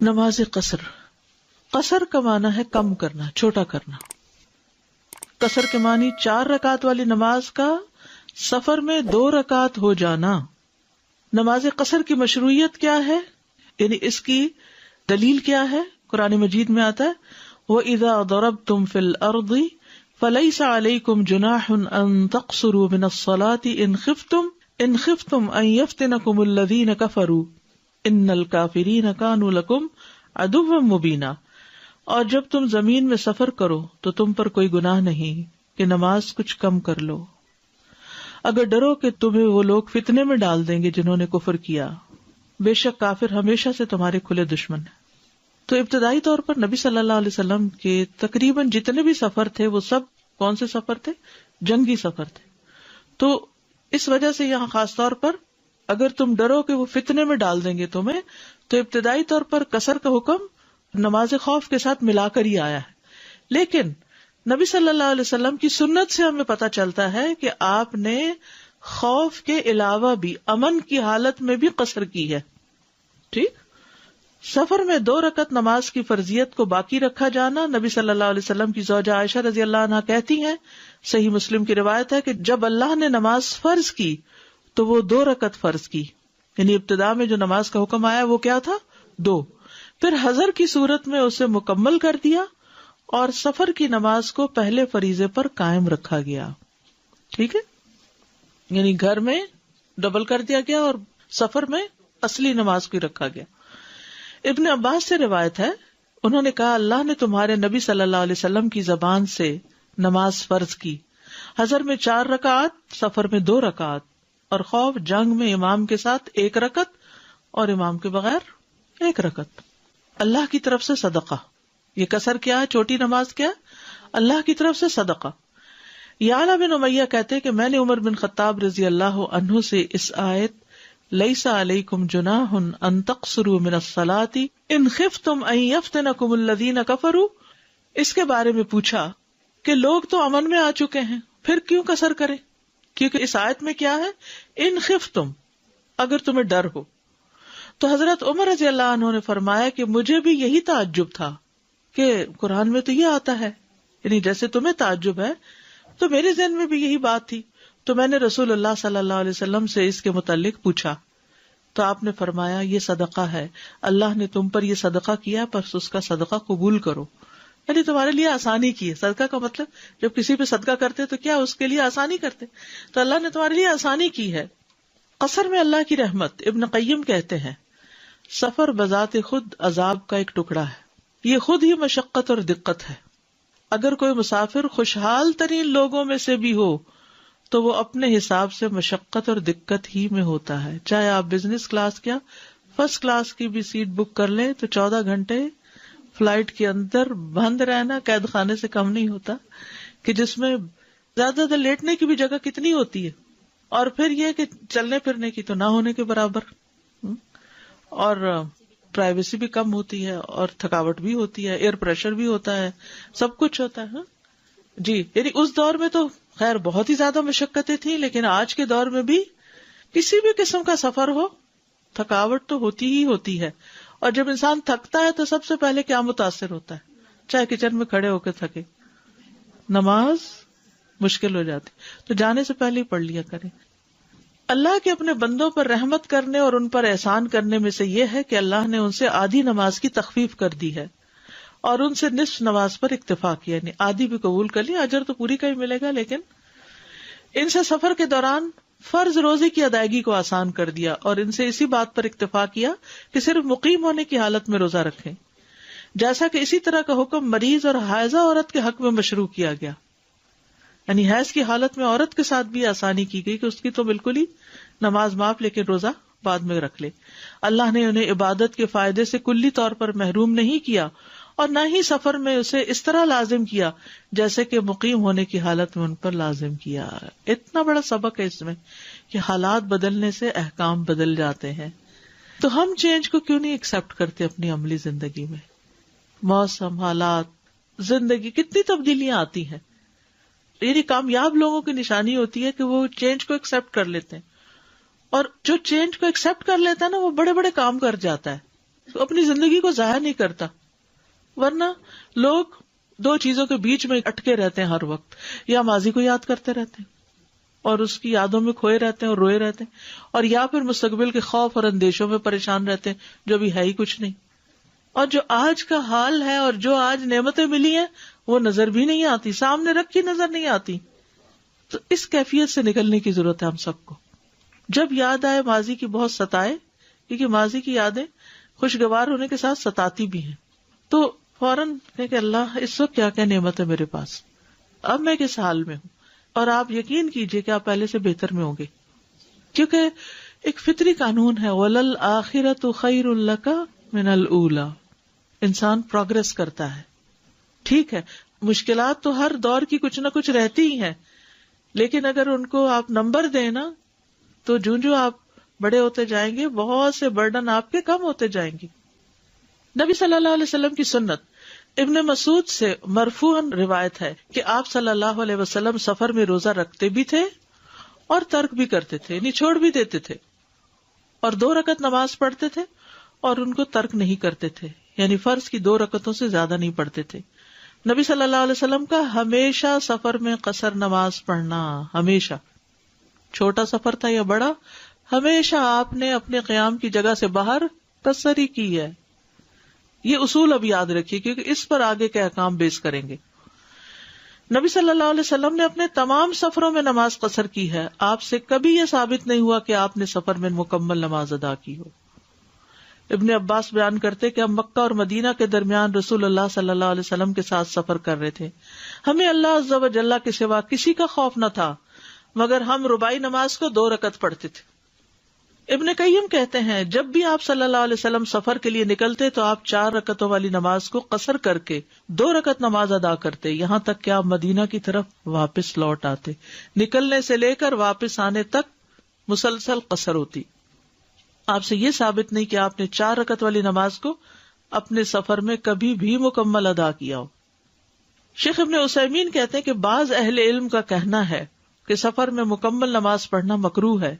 نماز قصر. قصر کا معنی ہے کم کرنا، چھوٹا کرنا. قصر کے معنی 4 رکعت والی نماز کا سفر میں 2 رکعت ہو جانا. نماز قصر کی مشروعیت کیا ہے، یعنی اس کی دلیل کیا ہے؟ قرآن مجید میں آتا ہے وَإِذَا ضَرَبْتُمْ فِي الْأَرْضِ فَلَيْسَ عَلَيْكُمْ جُنَاحٌ أَن تَقْصُرُوا مِنَ الصَّلَاةِ إِنْ خِفْتُمْ أَن يَفْتِنَكُمُ الَّذِينَ كَفَرُوا إِنَّ الْكَافِرِينَ كَانُوا لَكُمْ عَدُوًّا مُبِينًا. اور جب تم زمین میں سفر کرو تو تم پر کوئی گناہ نہیں کہ نماز کچھ کم کر لو، اگر ڈرو کہ تمہیں وہ لوگ فتنے میں ڈال دیں گے جنہوں نے کفر کیا، بے شک کافر ہمیشہ سے تمہارے کھلے دشمن ہیں. تو ابتدائی طور پر نبی صلی اللہ علیہ وسلم کے تقریباً جتنے بھی سفر تھے وہ سب کون سے سفر تھے؟ جنگی سفر تھے. تو اس وجہ سے یہاں خاص طور پر اگر تم ڈرو کہ وہ فتنے میں ڈال دیں گے تمہیں، تو ابتدائی طور پر قصر کا حکم نماز خوف کے ساتھ ملا کر ہی آیا ہے. لیکن نبی صلی اللہ علیہ وسلم کی سنت سے ہمیں پتہ چلتا ہے کہ آپ نے خوف کے علاوہ بھی امن کی حالت میں بھی قصر کی ہے. ٹھیک، سفر میں 2 رکعت نماز کی فرضیت کو باقی رکھا جانا. نبی صلی اللہ علیہ وسلم کی زوجہ عائشہ رضی اللہ عنہا کہتی ہیں، صحیح مسلم کی روایت ہے کہ جب اللہ نے نماز فرض کی تو وہ 2 رکعت فرض کی، یعنی ابتدا میں جو نماز کا حکم آیا وہ کیا تھا؟ 2. پھر حضر کی صورت میں اسے مکمل کر دیا اور سفر کی نماز کو پہلے فریضے پر قائم رکھا گیا. ٹھیک ہے، یعنی گھر میں ڈبل کر دیا گیا اور سفر میں اصلی نماز کو رکھا گیا. ابن عباس سے روایت ہے، انہوں نے کہا اللہ نے تمہارے نبی صلی اللہ علیہ وسلم کی زبان سے نماز فرض کی، حضر میں 4 رکعات، سفر میں 2 رکعات، اور خوف جنگ میں امام کے ساتھ 1 رکعت اور امام کے بغیر 1 رکعت. اللہ کی طرف سے صدقہ. یہ قصر کیا ہے؟ چھوٹی نماز کیا؟ اللہ کی طرف سے صدقہ. یعلا بن امیہ کہتے کہ میں نے عمر بن خطاب رضی اللہ عنہ سے اس آیت لیس علیکم جناح ان تقصروا من الصلاة ان خفتم ان یفتنکم الذین کفروا، اس کے بارے میں پوچھا کہ لوگ تو امن میں آ چکے ہیں، پھر کیوں قصر کریں؟ کیونکہ اس آیت میں کیا ہے؟ ان خفتم، اگر تمہیں ڈر ہو. تو حضرت عمر رضی اللہ عنہ نے فرمایا کہ مجھے بھی یہی تعجب تھا کہ قرآن میں تو یہ آتا ہے، یعنی جیسے تمہیں تعجب ہے تو میرے ذہن میں بھی یہی بات تھی. تو میں نے رسول اللہ صلی اللہ علیہ وسلم سے اس کے متعلق پوچھا تو آپ نے فرمایا یہ صدقہ ہے، اللہ نے تم پر یہ صدقہ کیا، پس اس کا صدقہ قبول کرو. یعنی تمہارے لیے آسانی کی ہے. صدقہ کا مطلب جب کسی پہ صدقہ کرتے تو کیا اس کے لیے آسانی کرتے، تو اللہ نے تمہارے لیے آسانی کی ہے. قصر میں اللہ کی رحمت. ابن قیم کہتے ہیں سفر بذات خود عذاب کا ایک ٹکڑا ہے، یہ خود ہی مشقت اور دقت ہے. اگر کوئی مسافر خوشحال ترین لوگوں میں سے بھی ہو تو وہ اپنے حساب سے مشقت اور دقت ہی میں ہوتا ہے. چاہے آپ بزنس کلاس کیا فرسٹ کلاس کی بھی سیٹ بک کر لیں تو 14 گھنٹے فلائٹ کے اندر بند رہنا قید خانے سے کم نہیں ہوتا، کہ جس میں زیادہ زیادہ لیٹنے کی بھی جگہ کتنی ہوتی ہے، اور پھر یہ کہ چلنے پھرنے کی تو نہ ہونے کے برابر، اور پرائیویسی بھی کم ہوتی ہے، اور تھکاوٹ بھی ہوتی ہے، ایئر پریشر بھی ہوتا ہے، سب کچھ ہوتا ہے. جی، یعنی اس دور میں تو خیر بہت ہی زیادہ مشقتیں تھیں، لیکن آج کے دور میں بھی کسی بھی قسم کا سفر ہو تھکاوٹ تو ہوتی ہی ہوتی ہے. اور جب انسان تھکتا ہے تو سب سے پہلے کیا متاثر ہوتا ہے؟ چاہے کچن میں کھڑے ہو کے تھکے، نماز مشکل ہو جاتی. تو جانے سے پہلے ہی پڑھ لیا کریں. اللہ کے اپنے بندوں پر رحمت کرنے اور ان پر احسان کرنے میں سے یہ ہے کہ اللہ نے ان سے آدھی نماز کی تخفیف کر دی ہے اور ان سے نصف نماز پر اکتفا کیا، یعنی آدھی بھی قبول کر لی، اجر تو پوری کا ہی ملے گا، لیکن ان سے سفر کے دوران فرض روزے کی ادائیگی کو آسان کر دیا اور ان سے اسی بات پر اکتفا کیا کہ صرف مقیم ہونے کی حالت میں روزہ رکھیں، جیسا کہ اسی طرح کا حکم مریض اور حائضہ عورت کے حق میں مشروع کیا گیا. یعنی حیض کی حالت میں عورت کے ساتھ بھی آسانی کی گئی کہ اس کی تو بالکل ہی نماز معاف، لیکن روزہ بعد میں رکھ لے. اللہ نے انہیں عبادت کے فائدے سے کلی طور پر محروم نہیں کیا اور نہ ہی سفر میں اسے اس طرح لازم کیا جیسے کہ مقیم ہونے کی حالت میں ان پر لازم کیا. اتنا بڑا سبق ہے اس میں کہ حالات بدلنے سے احکام بدل جاتے ہیں. تو ہم چینج کو کیوں نہیں ایکسپٹ کرتے اپنی عملی زندگی میں؟ موسم، حالات، زندگی، کتنی تبدیلیاں آتی ہیں. یعنی کامیاب لوگوں کی نشانی ہوتی ہے کہ وہ چینج کو ایکسپٹ کر لیتے ہیں، اور جو چینج کو ایکسپٹ کر لیتا ہے نا وہ بڑے بڑے کام کر جاتا ہے. اپنی زندگی کو ضائع نہیں کرتا. ورنہ لوگ دو چیزوں کے بیچ میں اٹکے رہتے ہیں ہر وقت، یا ماضی کو یاد کرتے رہتے ہیں اور اس کی یادوں میں کھوئے رہتے ہیں اور روئے رہتے ہیں، اور یا پھر مستقبل کے خوف اور اندیشوں میں پریشان رہتے ہیں جو بھی ہے ہی کچھ نہیں. اور جو آج کا حال ہے اور جو آج نعمتیں ملی ہیں وہ نظر بھی نہیں آتی، سامنے رکھی نظر نہیں آتی. تو اس کیفیت سے نکلنے کی ضرورت ہے ہم سب کو. جب یاد آئے ماضی کی بہت ستائے، کیونکہ ماضی کی یادیں خوشگوار ہونے کے ساتھ ستاتی بھی ہیں، تو فوراً کہے کہ اللہ اس وقت کیا کیا نعمت ہے میرے پاس، اب میں کس حال میں ہوں. اور آپ یقین کیجئے کہ آپ پہلے سے بہتر میں ہوں گے، کیونکہ ایک فطری قانون ہے وَلَلْآخِرَةُ خَيْرٌ لَكَ مِنَ الْأُولَى. انسان پروگرس کرتا ہے. ٹھیک ہے مشکلات تو ہر دور کی کچھ نہ کچھ رہتی ہی ہیں، لیکن اگر ان کو آپ نمبر دیں نا تو جو آپ بڑے ہوتے جائیں گے بہت سے برڈن آپ کے کم ہوتے جائیں گے. نبی صلی اللہ علیہ وسلم کی سنت ابن مسعود سے مرفوعاً روایت ہے کہ آپ صلی اللہ علیہ وسلم سفر میں روزہ رکھتے بھی تھے اور ترک بھی کرتے تھے، یعنی چھوڑ بھی دیتے تھے، اور 2 رکعت نماز پڑھتے تھے اور ان کو ترک نہیں کرتے تھے، یعنی فرض کی 2 رکعتوں سے زیادہ نہیں پڑھتے تھے. نبی صلی اللہ علیہ وسلم کا ہمیشہ سفر میں قصر نماز پڑھنا، ہمیشہ، چھوٹا سفر تھا یا بڑا، ہمیشہ آپ نے اپنے قیام کی جگہ سے باہر قصر ہی کی ہے. یہ اصول اب یاد رکھیے کیونکہ اس پر آگے کے احکام بیس کریں گے. نبی صلی اللہ علیہ وسلم نے اپنے تمام سفروں میں نماز قصر کی ہے. آپ سے کبھی یہ ثابت نہیں ہوا کہ آپ نے سفر میں مکمل نماز ادا کی ہو. ابن عباس بیان کرتے کہ ہم مکہ اور مدینہ کے درمیان رسول اللہ صلی اللہ علیہ وسلم کے ساتھ سفر کر رہے تھے. ہمیں اللہ عز و جل کے سوا کسی کا خوف نہ تھا، مگر ہم رباعی نماز کو 2 رکعت پڑھتے تھے. ابن قیم کہتے ہیں جب بھی آپ صلی اللہ علیہ وسلم سفر کے لیے نکلتے تو آپ 4 رکعتوں والی نماز کو قصر کر کے 2 رکعت نماز ادا کرتے، یہاں تک کہ آپ مدینہ کی طرف واپس لوٹ آتے. نکلنے سے لے کر واپس آنے تک مسلسل قصر ہوتی. آپ سے یہ ثابت نہیں کہ آپ نے 4 رکعت والی نماز کو اپنے سفر میں کبھی بھی مکمل ادا کیا ہو. شیخ ابن عثیمین کہتے ہیں کہ بعض اہل علم کا کہنا ہے کہ سفر میں مکمل نماز پڑھنا مکروہ ہے،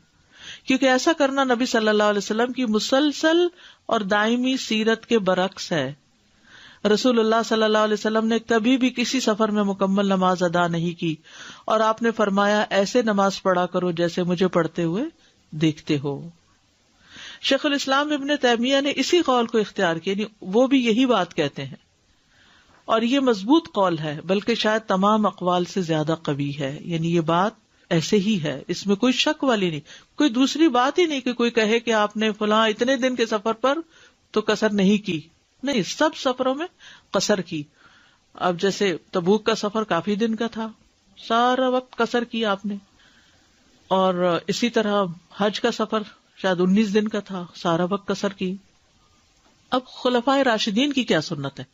کیونکہ ایسا کرنا نبی صلی اللہ علیہ وسلم کی مسلسل اور دائمی سیرت کے برعکس ہے. رسول اللہ صلی اللہ علیہ وسلم نے کبھی بھی کسی سفر میں مکمل نماز ادا نہیں کی، اور آپ نے فرمایا ایسے نماز پڑھا کرو جیسے مجھے پڑھتے ہوئے دیکھتے ہو. شیخ الاسلام ابن تیمیہ نے اسی قول کو اختیار کیا، یعنی وہ بھی یہی بات کہتے ہیں، اور یہ مضبوط قول ہے، بلکہ شاید تمام اقوال سے زیادہ قوی ہے. یعنی یہ بات ایسے ہی ہے، اس میں کوئی شک والی نہیں، کوئی دوسری بات ہی نہیں کہ کوئی کہے کہ آپ نے فلاں اتنے دن کے سفر پر تو قصر نہیں کی. نہیں، سب سفروں میں قصر کی. اب جیسے تبوک کا سفر کافی دن کا تھا، سارا وقت قصر کی آپ نے، اور اسی طرح حج کا سفر شاید 19 دن کا تھا، سارا وقت قصر کی. اب خلفائے راشدین کی کیا سنت ہے،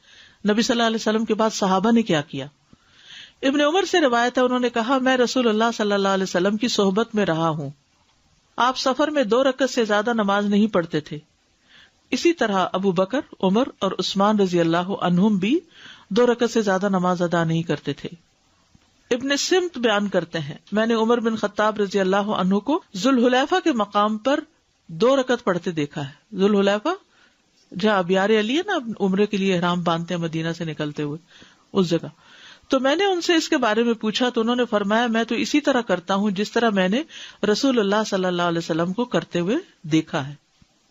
نبی صلی اللہ علیہ وسلم کے بعد صحابہ نے کیا کیا. ابن عمر سے روایت ہے، انہوں نے کہا میں رسول اللہ صلی اللہ علیہ وسلم کی صحبت میں رہا ہوں، آپ سفر میں 2 رکعت سے زیادہ نماز نہیں پڑھتے تھے. اسی طرح ابو بکر، عمر اور عثمان رضی اللہ عنہم بھی 2 رکعت سے زیادہ نماز ادا نہیں کرتے تھے. ابن سمت بیان کرتے ہیں میں نے عمر بن خطاب رضی اللہ عنہ کو ذوالحلیفہ کے مقام پر 2 رکعت پڑھتے دیکھا ہے. ذوالحلیفہ جہاں ابیار علی ہے نا، عمرے کے لیے احرام باندھتے ہیں مدینہ سے نکلتے ہوئے، اس جگہ. تو میں نے ان سے اس کے بارے میں پوچھا تو انہوں نے فرمایا میں تو اسی طرح کرتا ہوں جس طرح میں نے رسول اللہ صلی اللہ علیہ وسلم کو کرتے ہوئے دیکھا ہے.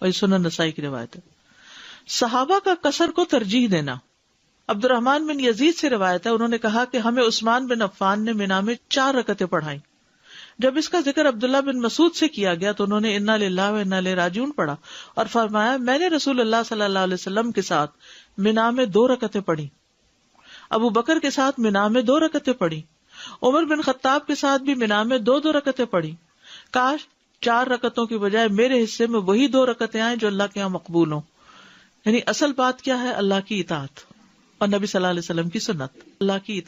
اور سنن نسائی کی روایت ہے. صحابہ کا قصر کو ترجیح دینا. عبد الرحمن بن یزید سے روایت ہے، انہوں نے کہا کہ ہمیں عثمان بن عفان نے منا میں 4 رکعتیں پڑھائیں. جب اس کا ذکر عبداللہ بن مسعود سے کیا گیا تو انہوں نے انا للہ و انا الیہ راجعون پڑھا اور فرمایا میں نے رسول اللہ صلی اللہ علیہ وسلم کے ساتھ منا میں 2 رکعتیں پڑھی، ابو بکر کے ساتھ منا میں 2 رکعتیں پڑھی، عمر بن خطاب کے ساتھ بھی منا میں 2 رکعتیں پڑھی. کاش 4 رکعتوں کی بجائے میرے حصے میں وہی 2 رکعتیں آئیں جو اللہ کے یہاں مقبول ہوں. یعنی اصل بات کیا ہے؟ اللہ کی اطاعت اور نبی صلی اللہ علیہ وسلم کی سنت، اللہ کی اطاعت.